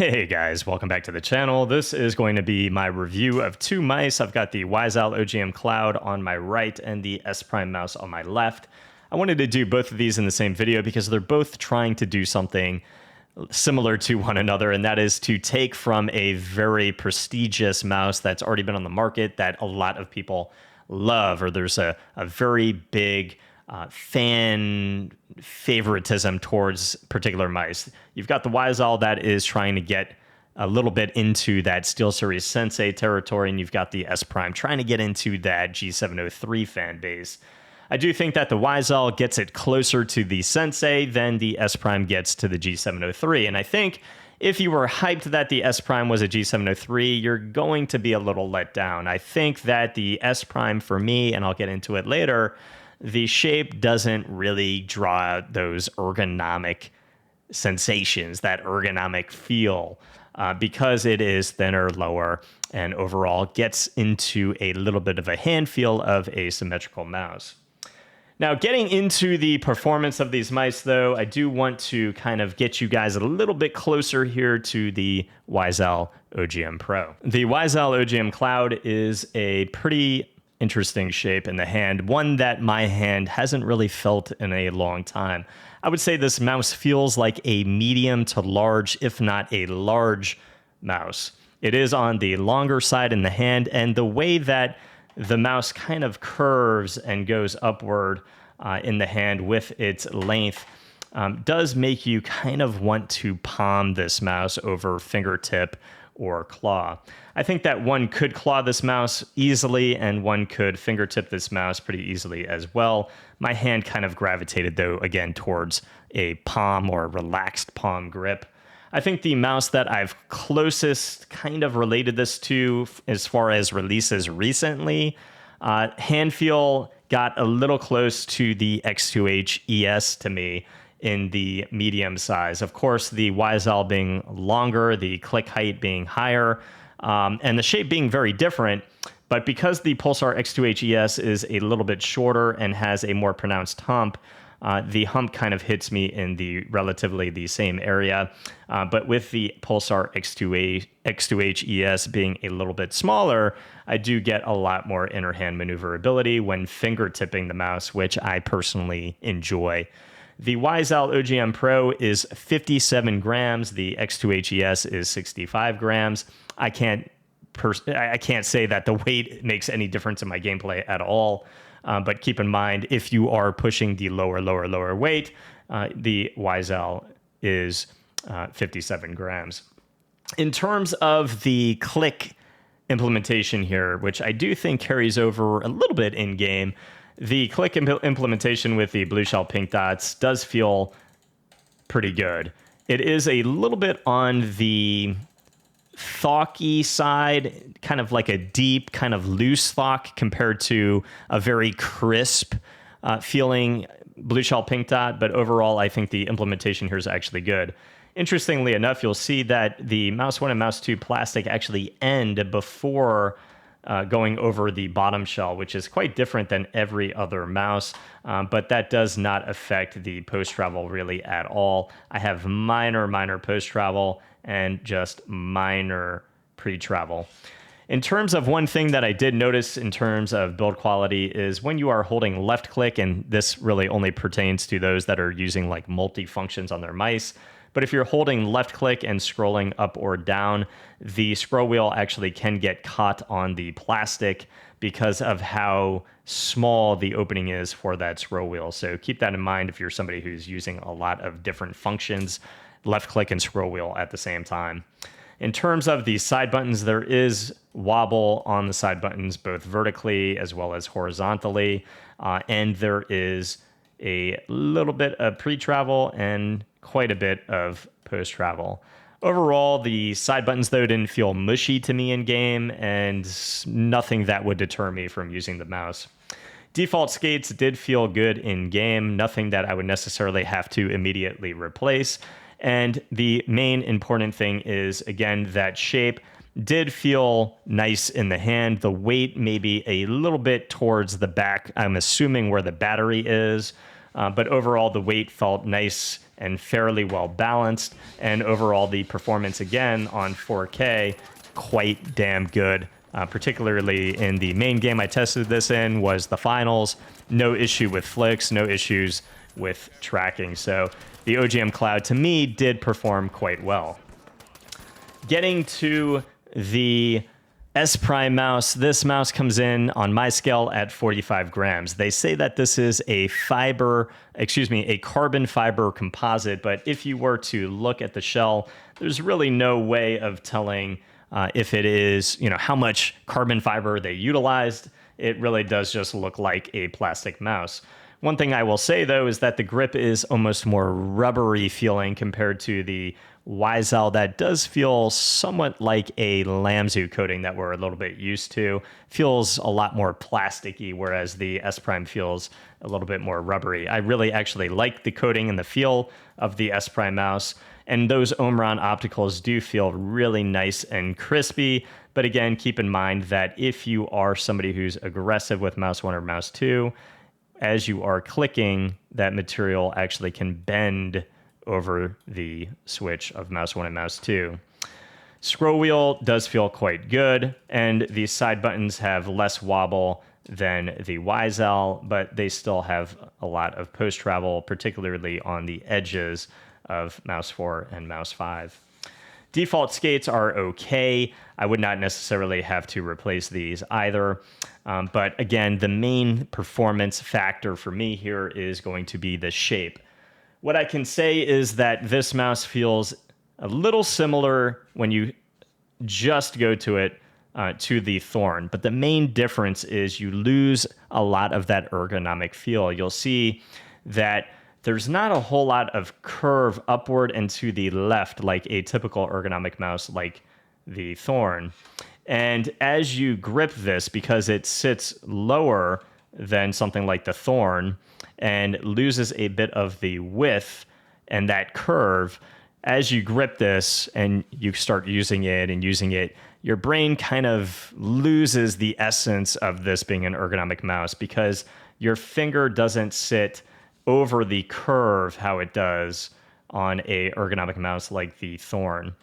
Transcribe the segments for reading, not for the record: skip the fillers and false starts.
Hey guys, welcome back to the channel. This is going to be my review of two mice. I've got the Waizowl OGM Cloud on my right and the S-Prime mouse on my left. I wanted to do both of these in the same video because they're both trying to do something similar to one another, and that is to take from a very prestigious mouse that's already been on the market that a lot of people love, or there's a very big fan favoritism towards particular mice. You've got the Waizowl that is trying to get a little bit into that SteelSeries Sensei territory, and you've got the S-Prime trying to get into that G703 fan base. I do think that the Waizowl gets it closer to the Sensei than the S-Prime gets to the G703, and I think if you were hyped that the S-Prime was a G703, you're going to be a little let down. I think that the S-Prime for me, and I'll get into it later, the shape doesn't really draw out those ergonomic sensations, that ergonomic feel, because it is thinner, lower, and overall gets into a little bit of a hand feel of a symmetrical mouse. Now, getting into the performance of these mice, though, I do want to kind of get you guys a little bit closer here to the Waizowl OGM Pro. The Waizowl OGM Cloud is a pretty interesting shape in the hand, one that my hand hasn't really felt in a long time. I would say this mouse feels like a medium to large, if not a large mouse. It is on the longer side in the hand, and the way that the mouse kind of curves and goes upward in the hand with its length does make you kind of want to palm this mouse over fingertip or claw. I think that one could claw this mouse easily and one could fingertip this mouse pretty easily as well. My hand kind of gravitated, though, again, towards a palm or relaxed palm grip. I think the mouse that I've closest kind of related this to as far as releases recently, hand feel got a little close to the X2H ES to me in the medium size. Of course, the Waizowl being longer, the click height being higher, and the shape being very different. But because the Pulsar X2H ES is a little bit shorter and has a more pronounced hump, the hump kind of hits me in the relatively the same area. But with the Pulsar X2H ES being a little bit smaller, I do get a lot more inner hand maneuverability when finger tipping the mouse, which I personally enjoy. The Waizowl OGM Pro is 57 grams. The X2H ES is 65 grams. I can't say that the weight makes any difference in my gameplay at all. But keep in mind, if you are pushing the lower weight, the Waizowl is 57 grams. In terms of the click implementation here, which I do think carries over a little bit in game, the click implementation with the blue shell pink dots does feel pretty good. It is a little bit on the thocky side, kind of like a deep, kind of loose thock compared to a very crisp feeling blue shell pink dot, but overall I think the implementation here is actually good. Interestingly enough, you'll see that the Mouse 1 and Mouse 2 plastic actually end before going over the bottom shell, which is quite different than every other mouse, but that does not affect the post-travel really at all. I have minor post-travel and just minor pre-travel. In terms of one thing that I did notice in terms of build quality is when you are holding left click, and this really only pertains to those that are using like multi-functions on their mice, but if you're holding left click and scrolling up or down, the scroll wheel actually can get caught on the plastic because of how small the opening is for that scroll wheel. So keep that in mind if you're somebody who's using a lot of different functions, left click and scroll wheel at the same time. In terms of the side buttons, there is wobble on the side buttons, both vertically as well as horizontally, and there is a little bit of pre-travel and quite a bit of post-travel. Overall, the side buttons, though, didn't feel mushy to me in game, and nothing that would deter me from using the mouse. Default skates did feel good in game, nothing that I would necessarily have to immediately replace. And the main important thing is, again, that shape did feel nice in the hand. The weight maybe a little bit towards the back, I'm assuming where the battery is, but overall the weight felt nice and fairly well balanced, and overall the performance again on 4K quite damn good. Particularly in the main game I tested this in was the finals. No issue with flicks, no issues with tracking. So the OGM Cloud to me did perform quite well. Getting to the S Prime mouse, this mouse comes in on my scale at 45 grams. They say that this is a carbon fiber composite, but if you were to look at the shell, there's really no way of telling if it is, how much carbon fiber they utilized. It really does just look like a plastic mouse. One thing I will say, though, is that the grip is almost more rubbery feeling compared to the Waizowl. That does feel somewhat like a Lamzu coating that we're a little bit used to. Feels a lot more plasticky, whereas the S Prime feels a little bit more rubbery. I really actually like the coating and the feel of the S Prime mouse. And those Omron opticals do feel really nice and crispy. But again, keep in mind that if you are somebody who's aggressive with mouse 1 or mouse 2, as you are clicking, that material actually can bend over the switch of mouse 1 and mouse 2. Scroll wheel does feel quite good, and the side buttons have less wobble than the Waizowl, but they still have a lot of post-travel, particularly on the edges of mouse 4 and mouse 5. Default skates are okay. I would not necessarily have to replace these either. But again, the main performance factor for me here is going to be the shape. What I can say is that this mouse feels a little similar when you just go to it to the Thorn. But the main difference is you lose a lot of that ergonomic feel. You'll see that there's not a whole lot of curve upward and to the left like a typical ergonomic mouse like the Thorn. And as you grip this, because it sits lower than something like the Thorn and loses a bit of the width and that curve, as you grip this and you start using it, your brain kind of loses the essence of this being an ergonomic mouse because your finger doesn't sit over the curve how it does on a ergonomic mouse like the Thorn.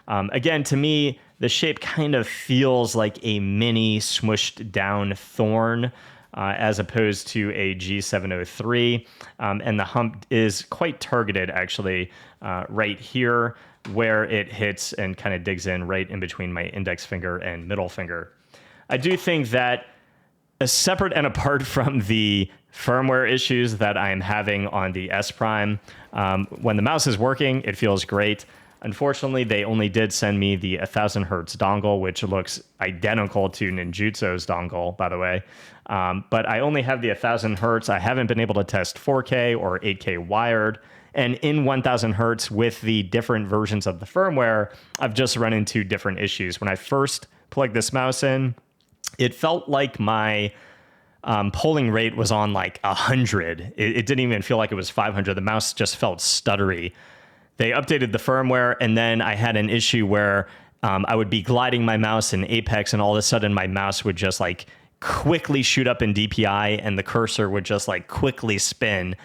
Again, to me, the shape kind of feels like a mini smushed down Thorn as opposed to a G703. And the hump is quite targeted, actually, right here where it hits and kind of digs in right in between my index finger and middle finger. I do think that separate and apart from the firmware issues that I am having on the S Prime, when the mouse is working, it feels great. Unfortunately, they only did send me the 1000 hertz dongle, which looks identical to Ninjutso's dongle, by the way. But I only have the 1000 hertz. I haven't been able to test 4K or 8K wired. And in 1000 hertz with the different versions of the firmware, I've just run into different issues. When I first plugged this mouse in, it felt like my polling rate was on like 100. It didn't even feel like it was 500. The mouse just felt stuttery. They updated the firmware, and then I had an issue where I would be gliding my mouse in Apex, and all of a sudden my mouse would just like quickly shoot up in DPI, and the cursor would just like quickly spin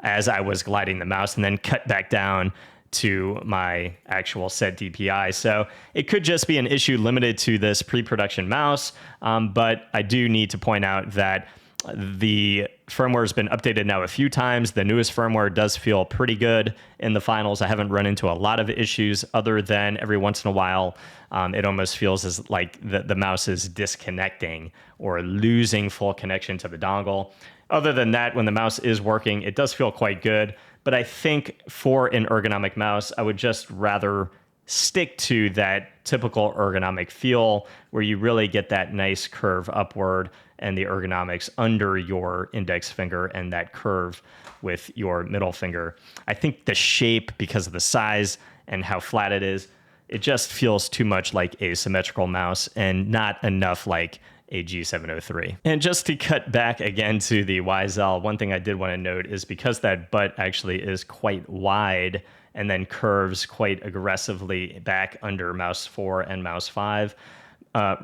as I was gliding the mouse and then cut back down to my actual set DPI. So it could just be an issue limited to this pre-production mouse, but I do need to point out that the firmware has been updated now a few times. The newest firmware does feel pretty good in the finals. I haven't run into a lot of issues other than every once in a while, it almost feels as like the mouse is disconnecting or losing full connection to the dongle. Other than that, when the mouse is working, it does feel quite good. But I think for an ergonomic mouse, I would just rather stick to that typical ergonomic feel where you really get that nice curve upward and the ergonomics under your index finger and that curve with your middle finger. I think the shape, because of the size and how flat it is, it just feels too much like a symmetrical mouse and not enough like a G703. And just to cut back again to the Waizowl, one thing I did want to note is because that butt actually is quite wide and then curves quite aggressively back under mouse 4 and mouse 5,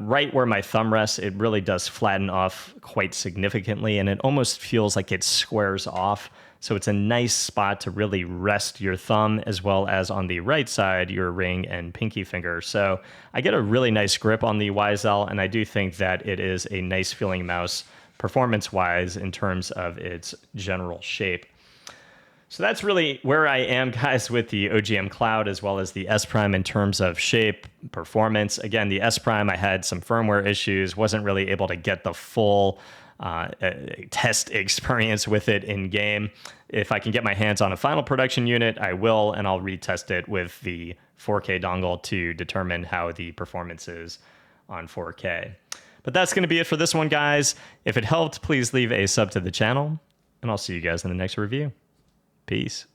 right where my thumb rests, it really does flatten off quite significantly, and it almost feels like it squares off. So it's a nice spot to really rest your thumb, as well as on the right side, your ring and pinky finger. So I get a really nice grip on the Waizowl, and I do think that it is a nice feeling mouse performance-wise in terms of its general shape. So that's really where I am, guys, with the OGM Cloud as well as the S Prime in terms of shape, performance. Again, the S Prime, I had some firmware issues, wasn't really able to get the full test experience with it in game. If I can get my hands on a final production unit, I will, and I'll retest it with the 4K dongle to determine how the performance is on 4K. But that's going to be it for this one, guys. If it helped, please leave a sub to the channel, and I'll see you guys in the next review. Peace.